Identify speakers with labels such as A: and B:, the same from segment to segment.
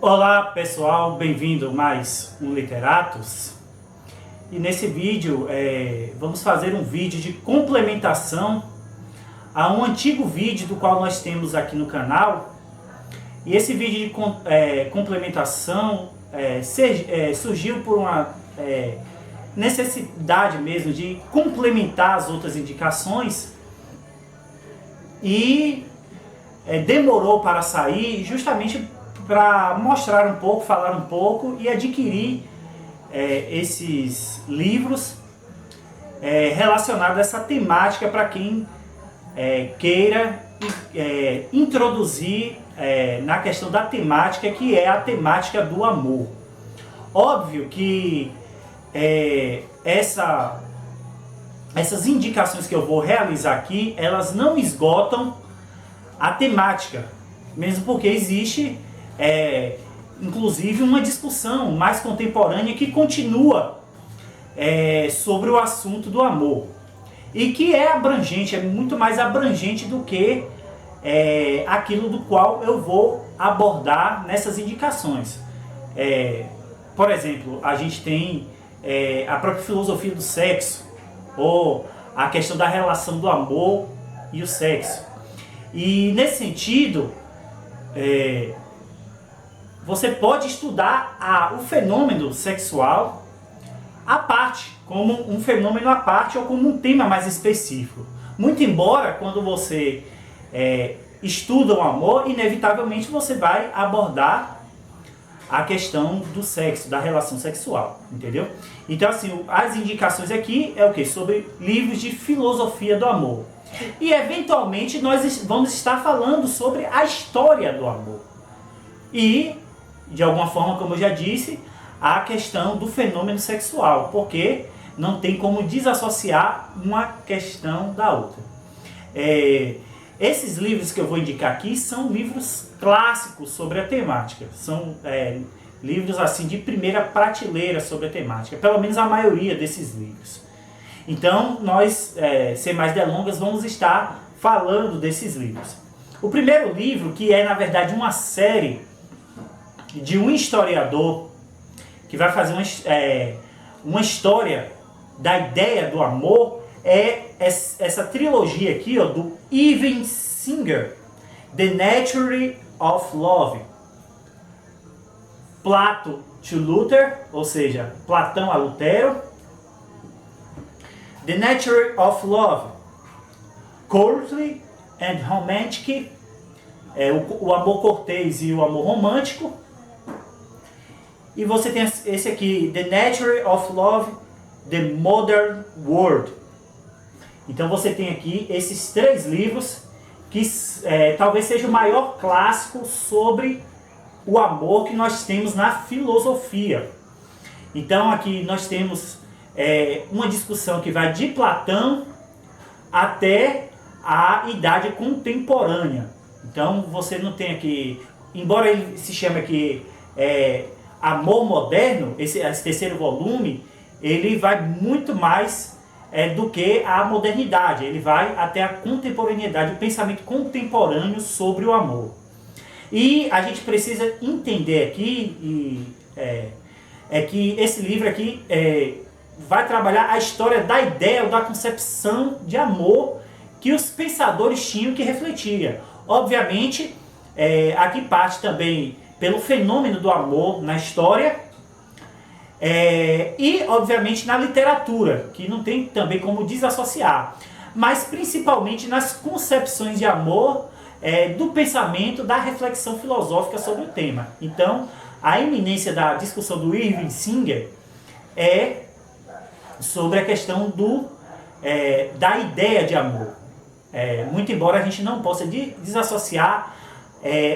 A: Olá pessoal, bem-vindo a mais um Literatos. E nesse vídeo vamos fazer um vídeo de complementação a um antigo vídeo do qual nós temos aqui no canal. E esse vídeo de complementação surgiu por uma necessidade mesmo de complementar as outras indicações e demorou para sair justamente para mostrar um pouco, falar um pouco e adquirir esses livros relacionados a essa temática para quem queira introduzir na questão da temática, que é a temática do amor. Óbvio que essas indicações que eu vou realizar aqui, elas não esgotam a temática, mesmo porque existe inclusive uma discussão mais contemporânea que continua sobre o assunto do amor e que é abrangente, é muito mais abrangente do que aquilo do qual eu vou abordar nessas indicações. Por exemplo, a gente tem a própria filosofia do sexo, ou a questão da relação do amor e o sexo. E nesse sentido, você pode estudar o fenômeno sexual à parte, como um fenômeno à parte ou como um tema mais específico. Muito embora, quando você estuda o amor, inevitavelmente você vai abordar a questão do sexo, da relação sexual, entendeu? Então, assim, as indicações aqui é o quê? Sobre livros de filosofia do amor. E, eventualmente, nós vamos estar falando sobre a história do amor. E, de alguma forma, como eu já disse, a questão do fenômeno sexual, porque não tem como desassociar uma questão da outra. Esses livros que eu vou indicar aqui são livros clássicos sobre a temática, são livros assim de primeira prateleira sobre a temática, pelo menos a maioria desses livros. Então, nós, sem mais delongas, vamos estar falando desses livros. O primeiro livro, que é na verdade uma série de um historiador que vai fazer uma história da ideia do amor, essa trilogia aqui, ó, do Irving Singer, The Nature of Love. Plato to Luther, ou seja, Platão a Lutero. The Nature of Love, Courtly and Romantic, o amor cortês e o amor romântico. E você tem esse aqui, The Nature of Love, The Modern World. Então você tem aqui esses três livros que talvez seja o maior clássico sobre o amor que nós temos na filosofia. Então aqui nós temos uma discussão que vai de Platão até a idade contemporânea. Então você não tem aqui, embora ele se chame aqui Amor Moderno, esse terceiro volume, ele vai muito mais do que a modernidade, ele vai até a contemporaneidade, o pensamento contemporâneo sobre o amor. E a gente precisa entender aqui que esse livro aqui vai trabalhar a história da ideia ou da concepção de amor que os pensadores tinham que refletir. Obviamente, aqui parte também pelo fenômeno do amor na história e, obviamente, na literatura, que não tem também como desassociar, mas principalmente nas concepções de amor do pensamento, da reflexão filosófica sobre o tema. Então, a eminência da discussão do Irving Singer é sobre a questão da ideia de amor. Muito embora a gente não possa desassociar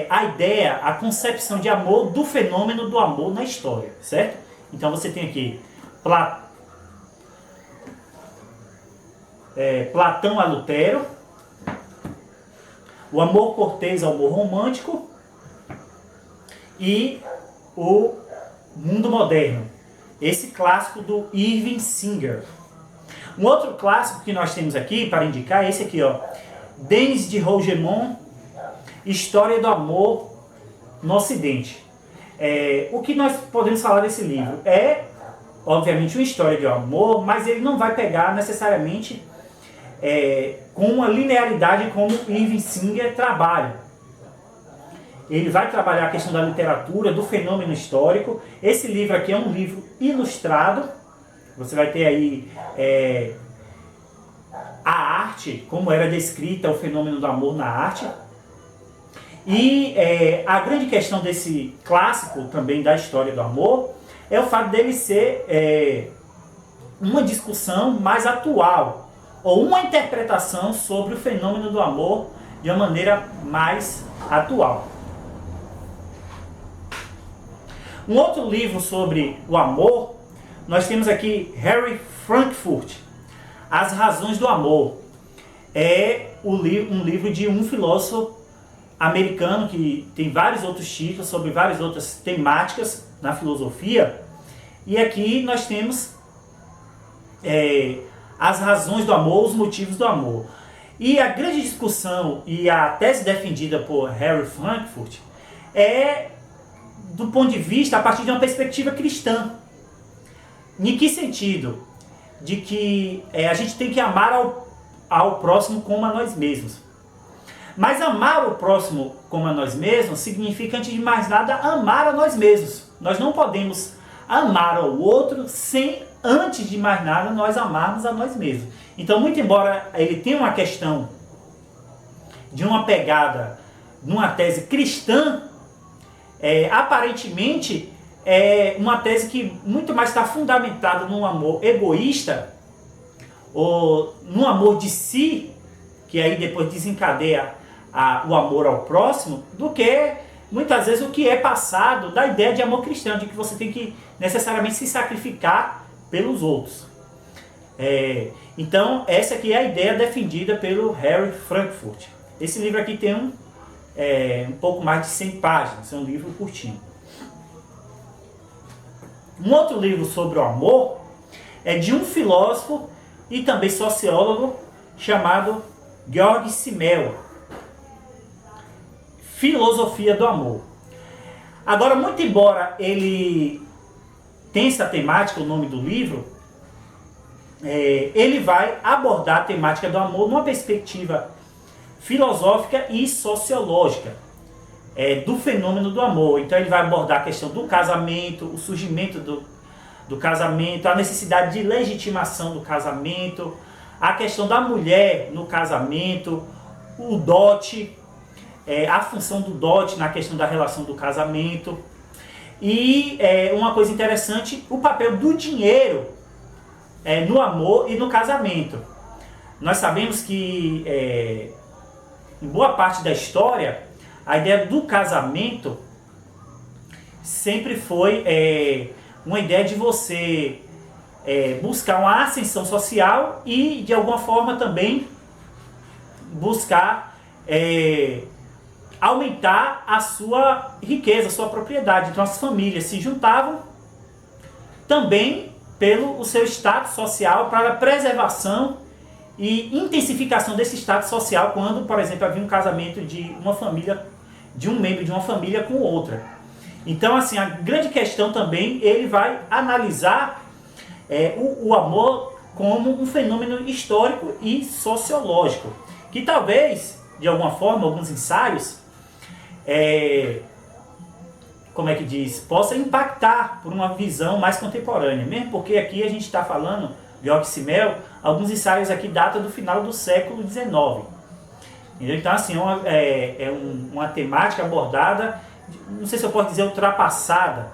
A: a ideia, a concepção de amor do fenômeno do amor na história, certo? Então você tem aqui Platão a Lutero, o amor cortês ao amor romântico e o mundo moderno. Esse clássico do Irving Singer. Um outro clássico que nós temos aqui para indicar é esse aqui, ó, Denis de Rougemont, História do Amor no Ocidente. O que nós podemos falar desse livro? É, obviamente, uma história de amor, mas ele não vai pegar necessariamente com uma linearidade como Irving Singer trabalha. Ele vai trabalhar a questão da literatura, do fenômeno histórico. Esse livro aqui é um livro ilustrado. Você vai ter aí a arte, como era descrita o fenômeno do amor na arte. E a grande questão desse clássico também da história do amor é o fato dele ser uma discussão mais atual, ou uma interpretação sobre o fenômeno do amor de uma maneira mais atual. Um outro livro sobre o amor, nós temos aqui Harry Frankfurt, As Razões do Amor. É um livro de um filósofo americano que tem vários outros títulos sobre várias outras temáticas na filosofia. E aqui nós temos as razões do amor, os motivos do amor. E a grande discussão e a tese defendida por Harry Frankfurt é do ponto de vista, a partir de uma perspectiva cristã. Em que sentido? De que a gente tem que amar ao próximo como a nós mesmos. Mas amar o próximo como a nós mesmos significa, antes de mais nada, amar a nós mesmos. Nós não podemos amar ao outro sem, antes de mais nada, nós amarmos a nós mesmos. Então, muito embora ele tenha uma questão de uma pegada numa tese cristã, aparentemente é uma tese que muito mais está fundamentada num amor egoísta, ou num amor de si, que aí depois desencadeia o amor ao próximo, do que muitas vezes o que é passado da ideia de amor cristão, de que você tem que necessariamente se sacrificar pelos outros. Então essa aqui é a ideia defendida pelo Harry Frankfurt. Esse livro aqui tem um pouco mais de 100 páginas, é um livro curtinho. Um outro livro sobre o amor é de um filósofo e também sociólogo chamado Georg Simmel, Filosofia do Amor. Agora, muito embora ele tenha essa temática, o nome do livro, ele vai abordar a temática do amor numa perspectiva filosófica e sociológica do fenômeno do amor. Então ele vai abordar a questão do casamento, o surgimento do casamento, a necessidade de legitimação do casamento, a questão da mulher no casamento, o dote, a função do dote na questão da relação do casamento. E uma coisa interessante, o papel do dinheiro no amor e no casamento. Nós sabemos que em boa parte da história, a ideia do casamento sempre foi uma ideia de você buscar uma ascensão social e, de alguma forma, também buscar aumentar a sua riqueza, a sua propriedade. Então as famílias se juntavam também pelo seu status social para a preservação e intensificação desse status social quando, por exemplo, havia um casamento de uma família, de um membro de uma família com outra. Então, assim, a grande questão também, ele vai analisar o amor como um fenômeno histórico e sociológico, que talvez, de alguma forma, alguns ensaios, possa impactar por uma visão mais contemporânea, mesmo porque aqui a gente está falando, Georg Simmel, alguns ensaios aqui datam do final do século XIX. Entendeu? Então, assim, uma temática abordada, não sei se eu posso dizer ultrapassada,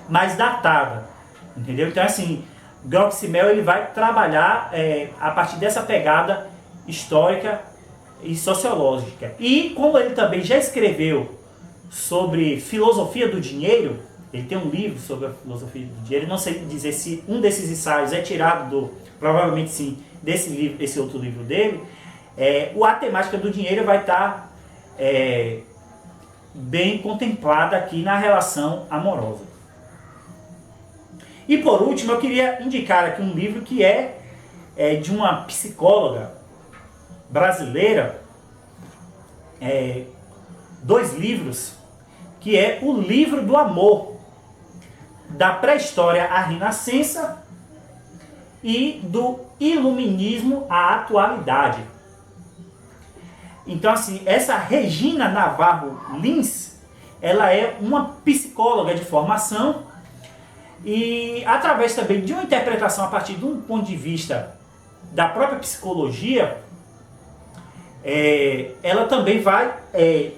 A: mas datada. Entendeu? Então, assim, Georg Simmel ele vai trabalhar a partir dessa pegada histórica e sociológica. E como ele também já escreveu sobre filosofia do dinheiro, ele tem um livro sobre a filosofia do dinheiro, não sei dizer se um desses ensaios é tirado provavelmente sim, desse outro livro dele, a temática do dinheiro vai estar bem contemplada aqui na relação amorosa. E por último, eu queria indicar aqui um livro que é de uma psicóloga brasileira, 2 livros, que é O Livro do Amor, da pré-história à renascença e do iluminismo à atualidade. Então, assim, essa Regina Navarro Lins, ela é uma psicóloga de formação e, através também de uma interpretação a partir de um ponto de vista da própria psicologia, ela também vai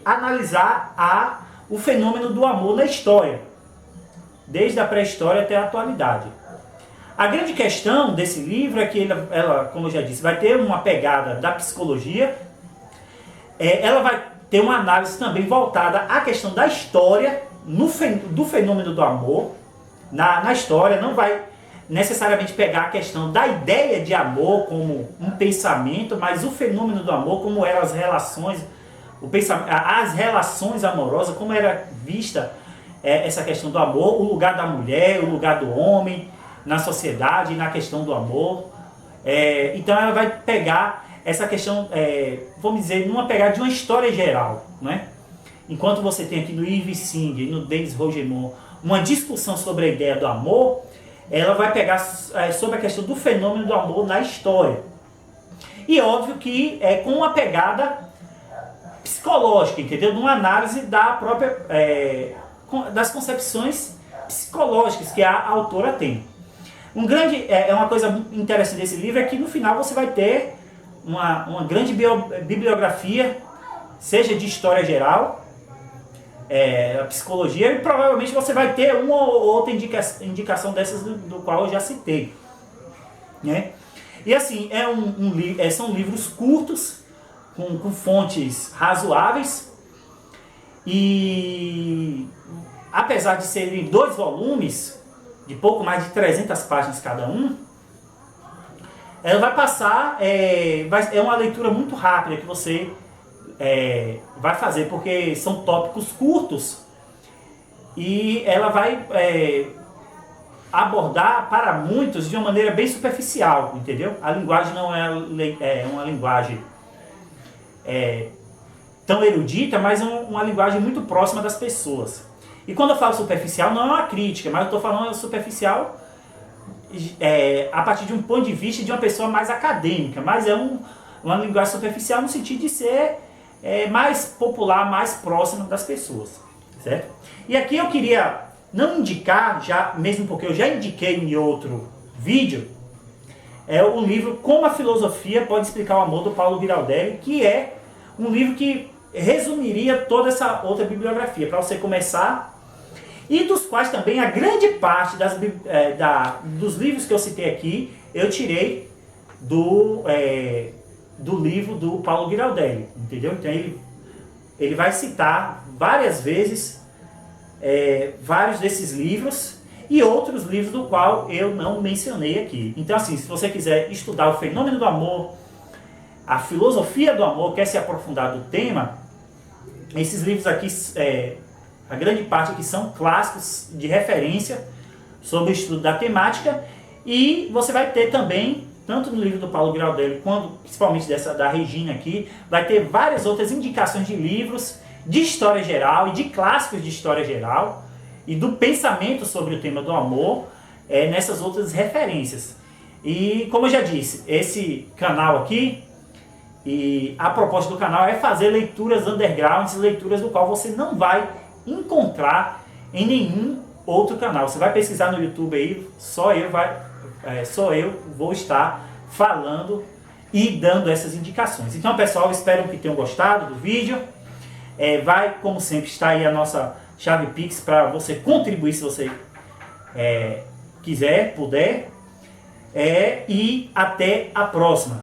A: analisar o fenômeno do amor na história, desde a pré-história até a atualidade. A grande questão desse livro é que ela, como eu já disse, vai ter uma pegada da psicologia, ela vai ter uma análise também voltada à questão da história, do fenômeno do amor. Na história não vai necessariamente pegar a questão da ideia de amor como um pensamento, mas o fenômeno do amor, como eram as relações, as relações amorosas, como era vista essa questão do amor, o lugar da mulher, o lugar do homem na sociedade, na questão do amor. Então ela vai pegar essa questão, vamos dizer, numa pegada de uma história geral, né? Enquanto você tem aqui no Yves Singer e no Denis Rogemont uma discussão sobre a ideia do amor, ela vai pegar sobre a questão do fenômeno do amor na história. E óbvio que é com uma pegada psicológica, entendeu? Numa análise da própria, das concepções psicológicas que a autora tem. Uma coisa interessante desse livro é que no final você vai ter uma grande bibliografia, seja de história geral, a psicologia, e provavelmente você vai ter uma ou outra indicação dessas do qual eu já citei, né? E assim, são livros curtos, com fontes razoáveis, e apesar de serem 2 volumes, de pouco mais de 300 páginas cada um, ela vai passar, é uma leitura muito rápida que você vai fazer, porque são tópicos curtos e ela vai abordar para muitos de uma maneira bem superficial, entendeu? A linguagem não é uma linguagem tão erudita, mas uma linguagem muito próxima das pessoas. E quando eu falo superficial, não é uma crítica, mas eu estou falando superficial a partir de um ponto de vista de uma pessoa mais acadêmica, mas é uma linguagem superficial no sentido de ser mais popular, mais próxima das pessoas, certo? E aqui eu queria não indicar, já mesmo porque eu já indiquei em outro vídeo, o livro Como a Filosofia Pode Explicar o Amor, do Paulo Giraldelli, que é um livro que resumiria toda essa outra bibliografia, para você começar, e dos quais também a grande parte dos livros que eu citei aqui, eu tirei do livro do Paulo Giraldelli, entendeu? Então ele vai citar várias vezes vários desses livros e outros livros do qual eu não mencionei aqui. Então assim, se você quiser estudar o fenômeno do amor, a filosofia do amor, quer se aprofundar do tema, esses livros aqui, a grande parte aqui são clássicos de referência sobre o estudo da temática, e você vai ter também, tanto no livro do Paulo Giraldelli, quanto principalmente da Regina aqui, vai ter várias outras indicações de livros de história geral e de clássicos de história geral e do pensamento sobre o tema do amor nessas outras referências. E como eu já disse, esse canal aqui, e a proposta do canal é fazer leituras undergrounds, leituras do qual você não vai encontrar em nenhum outro canal. Você vai pesquisar no YouTube aí, só eu vou estar falando e dando essas indicações. Então pessoal, espero que tenham gostado do vídeo. Vai, como sempre, estar aí a nossa chave Pix para você contribuir se você quiser, puder. E até a próxima.